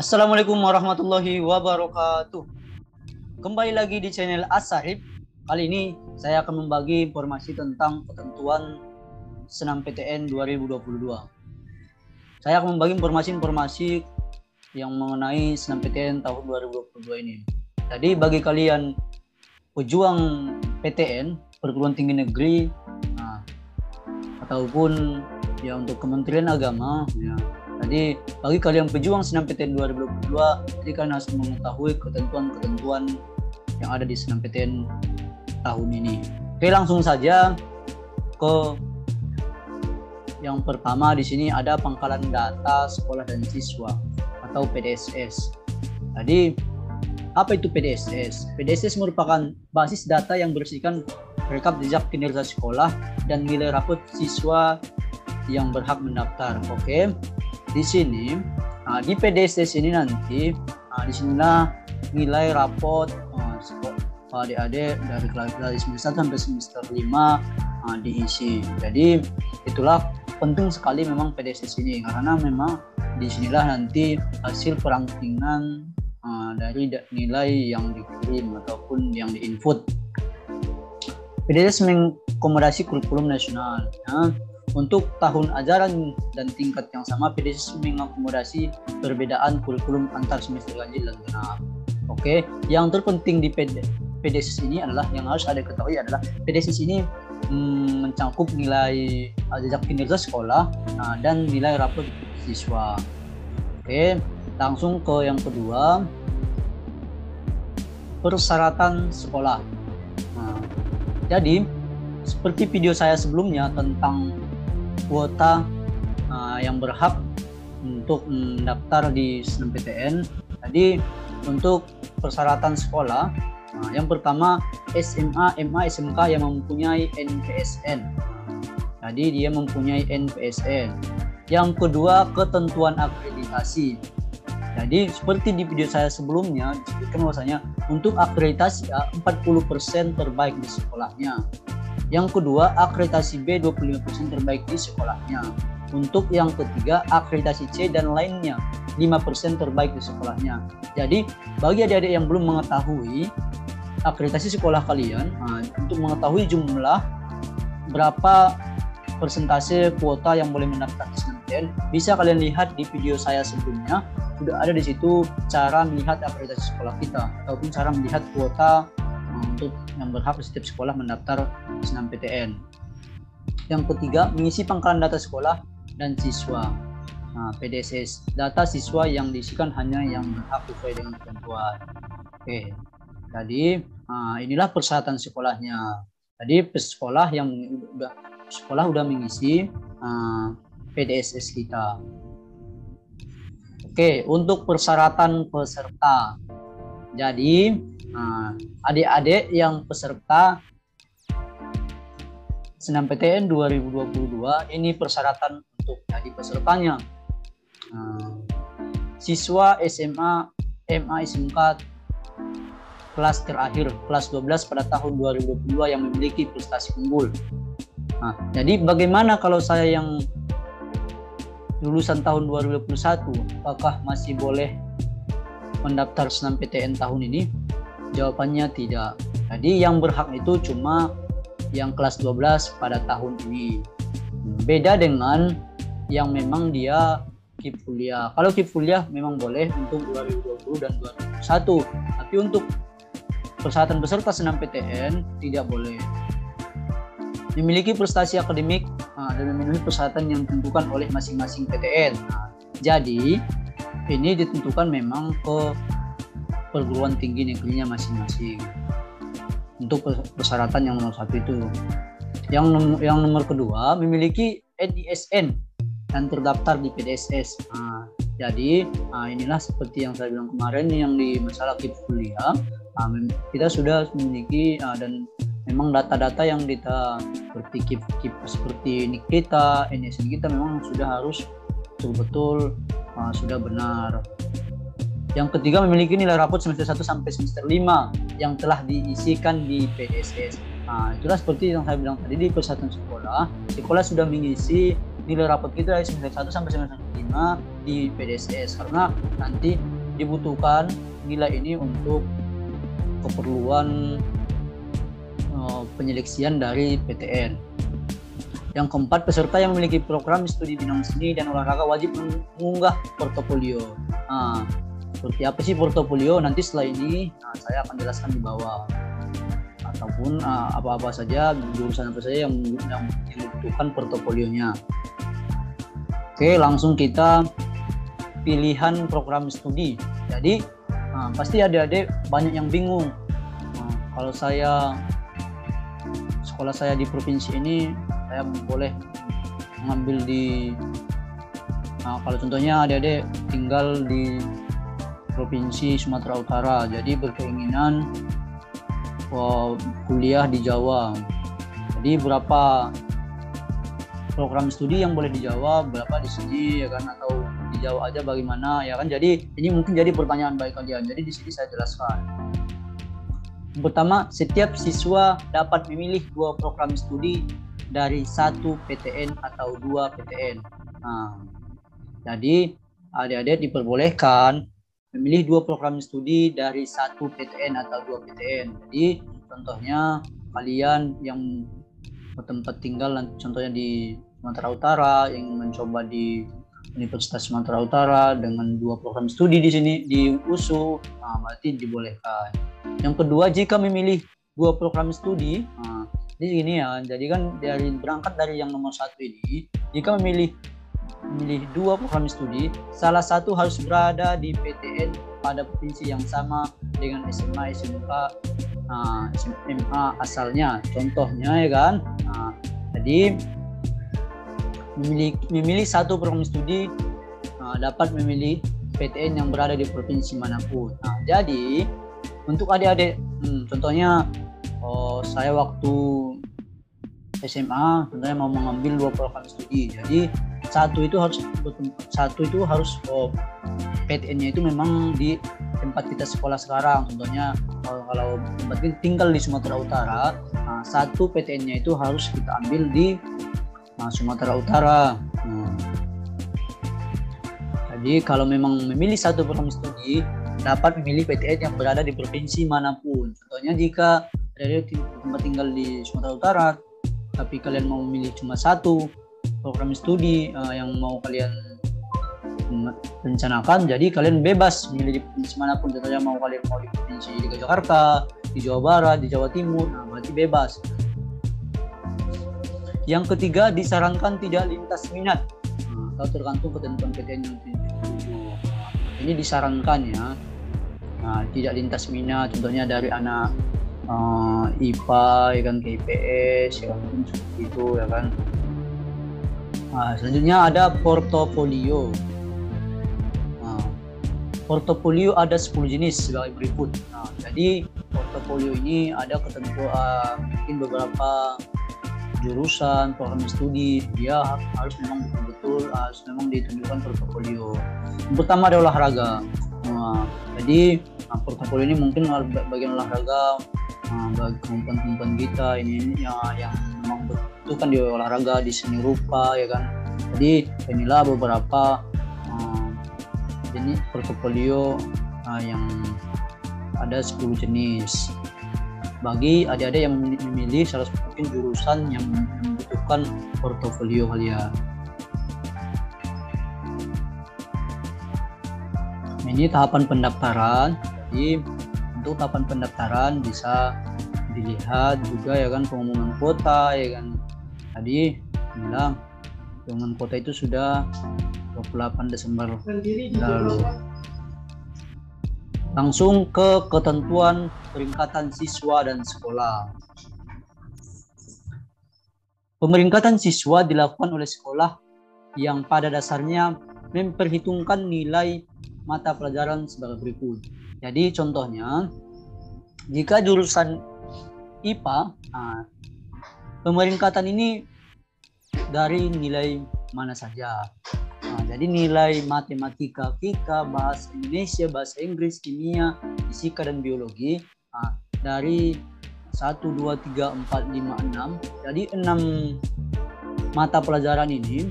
Assalamualaikum warahmatullahi wabarakatuh. Kembali lagi di channel As-Sahib. Kali ini saya akan membagi informasi tentang ketentuan Senam PTN 2022. Saya akan membagi informasi yang mengenai Senam PTN tahun 2022 ini. Jadi bagi kalian pejuang PTN, perguruan tinggi negeri, ataupun ya untuk Kementerian Agama, ya. Jadi bagi kalian pejuang Senam PTN 2022, jadi kalian harus mengetahui ketentuan-ketentuan yang ada di Senam PTN tahun ini. Oke, langsung saja ke yang pertama. Di sini ada pangkalan data sekolah dan siswa atau PDSS. Jadi apa itu PDSS? PDSS merupakan basis data yang berisikan rekap jejak kinerja sekolah dan nilai rapot siswa yang berhak mendaftar. Oke. Di sini di PDSS ini nanti di sinilah nilai rapot adik-adik dari semester 1 sampai semester 5 diisi. Jadi itulah penting sekali memang PDSS ini, karena memang di sinilah nanti hasil perankingan dari nilai yang dikirim ataupun yang diinput. PDSS mengakomodasi kurikulum nasional, ya. Untuk tahun ajaran dan tingkat yang sama, PDSS mengakomodasi perbedaan kurikulum antar semester ganjil dan genap. Oke, yang terpenting di PDSS ini adalah, yang harus ada ketahui adalah PDSS ini mencakup nilai jejak kinerja sekolah dan nilai rapot siswa. Oke, langsung ke yang kedua, persyaratan sekolah. Jadi seperti video saya sebelumnya tentang kuota yang berhak untuk mendaftar di Senam PTN. Jadi untuk persyaratan sekolah, yang pertama SMA, MA, SMK yang mempunyai NPSN. Jadi dia mempunyai NPSN. Yang kedua, ketentuan akreditasi. Jadi seperti di video saya sebelumnya disebutkan bahwasanya untuk akreditasi A 40% terbaik di sekolahnya. Yang kedua, akreditasi B 25% terbaik di sekolahnya. Untuk yang ketiga, akreditasi C dan lainnya 5% terbaik di sekolahnya. Jadi bagi adik-adik yang belum mengetahui akreditasi sekolah kalian, untuk mengetahui jumlah berapa persentase kuota yang boleh mendaftar di Senam PTN, bisa kalian lihat di video saya sebelumnya. Sudah ada di situ cara melihat akreditasi sekolah kita ataupun cara melihat kuota untuk yang berhak di setiap sekolah mendaftar Senam PTN. Yang ketiga, mengisi pangkalan data sekolah dan siswa. PDSS, data siswa yang diisikan hanya yang berhak sesuai dengan ketentuan. Oke, jadi inilah persyaratan sekolahnya. Jadi sekolah yang udah mengisi PDSS kita. Oke, untuk persyaratan peserta. Jadi adik-adik yang peserta Senam PTN 2022 ini persyaratan untuk jadi pesertanya. Siswa SMA, MA, SMK kelas terakhir, kelas 12 pada tahun 2022 yang memiliki prestasi unggul. Jadi bagaimana kalau saya yang lulusan tahun 2021, apakah masih boleh mendaftar Senam PTN tahun ini? Jawabannya tidak. Jadi yang berhak itu cuma yang kelas 12 pada tahun ini. Beda dengan yang memang dia KIP kuliah. Kalau KIP kuliah memang boleh untuk 2020 dan 2021. Tapi untuk persyaratan peserta Senam PTN tidak boleh. Memiliki prestasi akademik dan memenuhi persyaratan yang ditentukan oleh masing-masing PTN. Jadi ini ditentukan memang ke perguruan tinggi negerinya masing-masing. Untuk persyaratan yang nomor satu itu. Yang nomor kedua, memiliki NISN dan terdaftar di PDSS. Jadi inilah seperti yang saya bilang kemarin yang di masalah KIP kuliah. Kita sudah memiliki dan memang data-data yang kita seperti KIP seperti NIK kita, NISN kita memang sudah harus betul-betul sudah benar. Yang ketiga, memiliki nilai rapot semester 1 sampai semester 5 yang telah diisikan di PDSS. Itulah seperti yang saya bilang tadi di persyaratan sekolah sudah mengisi nilai rapot kita dari semester 1 sampai semester 5 di PDSS, karena nanti dibutuhkan nilai ini untuk keperluan penyeleksian dari PTN. Yang keempat, peserta yang memiliki program studi bidang seni dan olahraga wajib mengunggah portofolio. Nah, seperti apa sih portofolio? Nanti setelah ini saya akan jelaskan di bawah. Ataupun apa-apa saja, jurusan apa saja yang dibutuhkan portofolionya. Oke, langsung kita pilihan program studi. Jadi pasti adik-adik banyak yang bingung. Kalau sekolah saya di provinsi ini, saya boleh mengambil kalau contohnya adik-adik tinggal di provinsi Sumatera Utara, jadi berkeinginan kuliah di Jawa. Jadi berapa program studi yang boleh di Jawa, berapa di sini ya kan, atau di Jawa aja bagaimana ya kan. Jadi ini mungkin jadi pertanyaan bagi kalian. Jadi di sini saya jelaskan. Yang pertama, setiap siswa dapat memilih 2 program studi dari 1 PTN atau 2 PTN. Nah, jadi adik-adik diperbolehkan memilih 2 program studi dari 1 PTN atau 2 PTN. Jadi contohnya kalian yang bertempat tinggal contohnya di Sumatera Utara yang mencoba di Universitas Sumatera Utara dengan 2 program studi di sini di USU, berarti dibolehkan. Yang kedua, jika memilih 2 program studi, jadi gini ya, jadi kan berangkat dari yang nomor 1 ini, jika memilih 2 program studi, salah satu harus berada di PTN pada provinsi yang sama dengan SMA, SMK, SMA asalnya. Contohnya ya kan. Jadi memilih 1 program studi dapat memilih PTN yang berada di provinsi manapun. Jadi untuk adik-adik, contohnya saya waktu SMA contohnya mau mengambil 2 program studi. Jadi satu itu harus PTN-nya itu memang di tempat kita sekolah sekarang. Contohnya kalau tempat kita tinggal di Sumatera Utara, 1 PTN-nya itu harus kita ambil di Sumatera Utara. Jadi kalau memang memilih 1 program studi, dapat memilih PTN yang berada di provinsi manapun. Contohnya jika ada tempat tinggal di Sumatera Utara, tapi kalian mau memilih cuma 1 program studi yang mau kalian rencanakan, jadi kalian bebas memilih di provinsi manapun. Contohnya mau di provinsi di Jakarta, di Jawa Barat, di Jawa Timur, berarti bebas. Yang ketiga, disarankan tidak lintas minat atau tergantung ketentuan PTN yang dituju. Ini disarankan ya. Tidak lintas minat, contohnya dari anak IPA ya kan, ke IPS ya kan, seperti itu ya kan. Selanjutnya ada portofolio. Portofolio ada 10 jenis sebagai berikut. Jadi portofolio ini ada ketentuan mungkin beberapa jurusan, program studi, dia harus memang betul-betul harus memang ditunjukkan portofolio. Yang pertama ada olahraga. Jadi portofolio ini mungkin bagian olahraga, bagi kemampuan kita ini yang memang dibutuhkan di olahraga, di seni rupa ya kan. Jadi inilah beberapa jenis portofolio yang ada 10 jenis. Bagi adik-adik yang memilih salah satu jurusan yang membutuhkan portofolio kalian. Ini tahapan pendaftaran. Jadi untuk tahapan pendaftaran bisa dilihat juga ya kan, pengumuman kuota ya kan. Tadi inilah pengumuman kuota itu sudah 28 Desember lalu. Langsung ke ketentuan peringkatan siswa dan sekolah. Pemeringkatan siswa dilakukan oleh sekolah yang pada dasarnya memperhitungkan nilai mata pelajaran sebagai berikut. Jadi contohnya, jika jurusan IPA, pemeringkatan ini dari nilai mana saja. Jadi nilai matematika, FIKA, bahasa Indonesia, bahasa Inggris, kimia, fisika, dan biologi dari 1, 2, 3, 4, 5, 6. Jadi 6 mata pelajaran ini,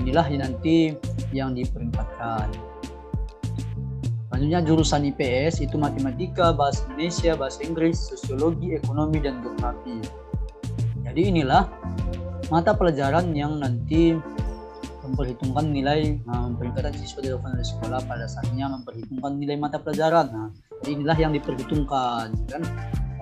inilah nanti yang diperingkatkan. Selanjutnya jurusan IPS itu matematika, bahasa Indonesia, bahasa Inggris, sosiologi, ekonomi, dan geografi. Jadi inilah mata pelajaran yang nanti memperhitungkan nilai peningkatan siswa dilakukan oleh sekolah pada saatnya memperhitungkan nilai mata pelajaran. Jadi inilah yang diperhitungkan kan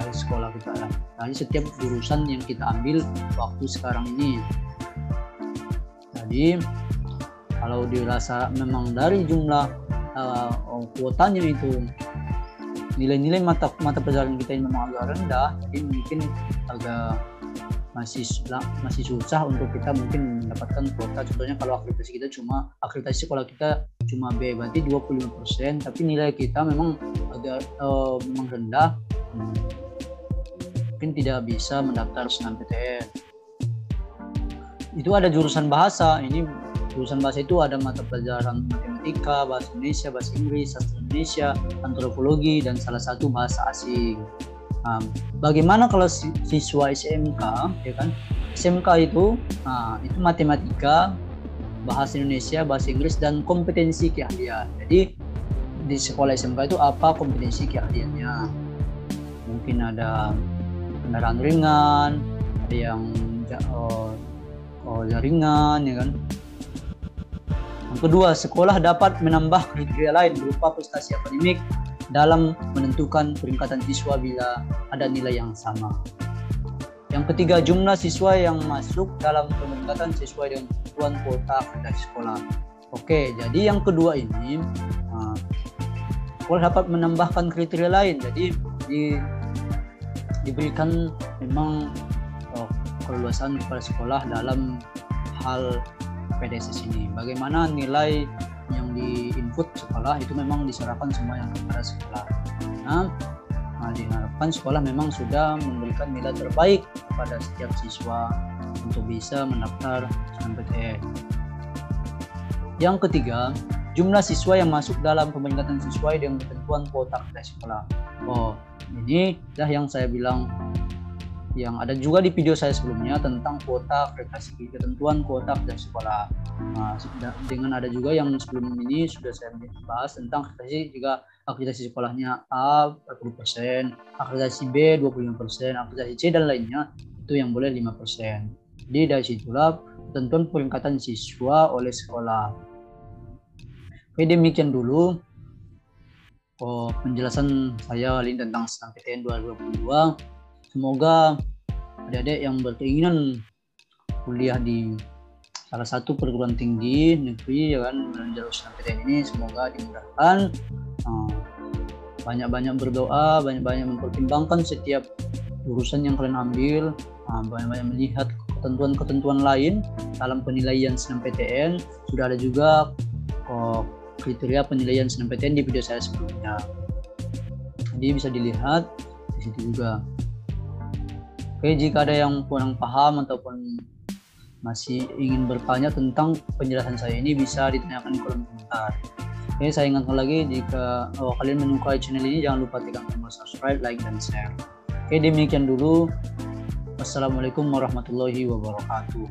dari sekolah kita. Dari setiap jurusan yang kita ambil waktu sekarang ini. Jadi kalau dirasa memang dari jumlah kuotanya itu nilai-nilai mata pelajaran kita ini memang agak rendah, jadi mungkin agak masih susah untuk kita mungkin mendapatkan kuota. Contohnya kalau akreditasi sekolah kita cuma B, berarti 25%, tapi nilai kita memang agak memang rendah, mungkin tidak bisa mendaftar SNMPTN. Itu ada jurusan bahasa. Ini jurusan bahasa itu ada mata pelajaran matematika, bahasa Indonesia, bahasa Inggris, sastra Indonesia, antropologi, dan salah satu bahasa asing. Bagaimana kalau siswa SMK, ya kan? SMK itu matematika, bahasa Indonesia, bahasa Inggris, dan kompetensi keahlian. Jadi di sekolah SMK itu apa kompetensi keahliannya? Mungkin ada kendaraan ringan, ada yang jaringan, ya kan? Yang kedua, sekolah dapat menambah kriteria lain berupa prestasi akademik dalam menentukan peringkatan siswa bila ada nilai yang sama. Yang ketiga, jumlah siswa yang masuk dalam peringkatan sesuai dengan kebutuhan kuota akreditasi sekolah. Oke, jadi yang kedua ini sekolah dapat menambahkan kriteria lain. Jadi diberikan memang keleluasaan kepada sekolah dalam hal PDSS ini. Bagaimana nilai yang di-input sekolah itu memang diserahkan semuanya kepada sekolah. Diharapkan sekolah memang sudah memberikan nilai terbaik kepada setiap siswa untuk bisa mendaftar SNMPTN. Yang ketiga, jumlah siswa yang masuk dalam pemeringkatan sesuai dengan ketentuan kuota akreditasi sekolah. Ini dah yang saya bilang, yang ada juga di video saya sebelumnya tentang kuota akreditasi, ketentuan kuota akreditasi sekolah. Dengan ada juga yang sebelum ini sudah saya bahas tentang akreditasi, jika akreditasi sekolahnya A 40%, akreditasi B 25%, akreditasi C dan lainnya itu yang boleh 5%. Jadi dari situlah ketentuan peringkatan siswa oleh sekolah. Oke, demikian dulu penjelasan saya tentang SNMPTN 2022. Semoga adik-adik yang berkeinginan kuliah di salah satu perguruan tinggi negeri, ya kan, dalam jalur SNMPTN ini semoga dimudahkan. Banyak-banyak berdoa, banyak-banyak mempertimbangkan setiap jurusan yang kalian ambil, banyak-banyak melihat ketentuan-ketentuan lain dalam penilaian SNMPTN. Sudah ada juga kriteria penilaian SNMPTN di video saya sebelumnya. Jadi bisa dilihat di situ juga. Oke, jika ada yang kurang paham ataupun masih ingin bertanya tentang penjelasan saya ini, bisa ditanyakan di kolom komentar. Oke, saya ingatkan lagi, jika kalian menyukai channel ini, jangan lupa tekan tombol subscribe, like, dan share. Oke, demikian dulu. Wassalamualaikum warahmatullahi wabarakatuh.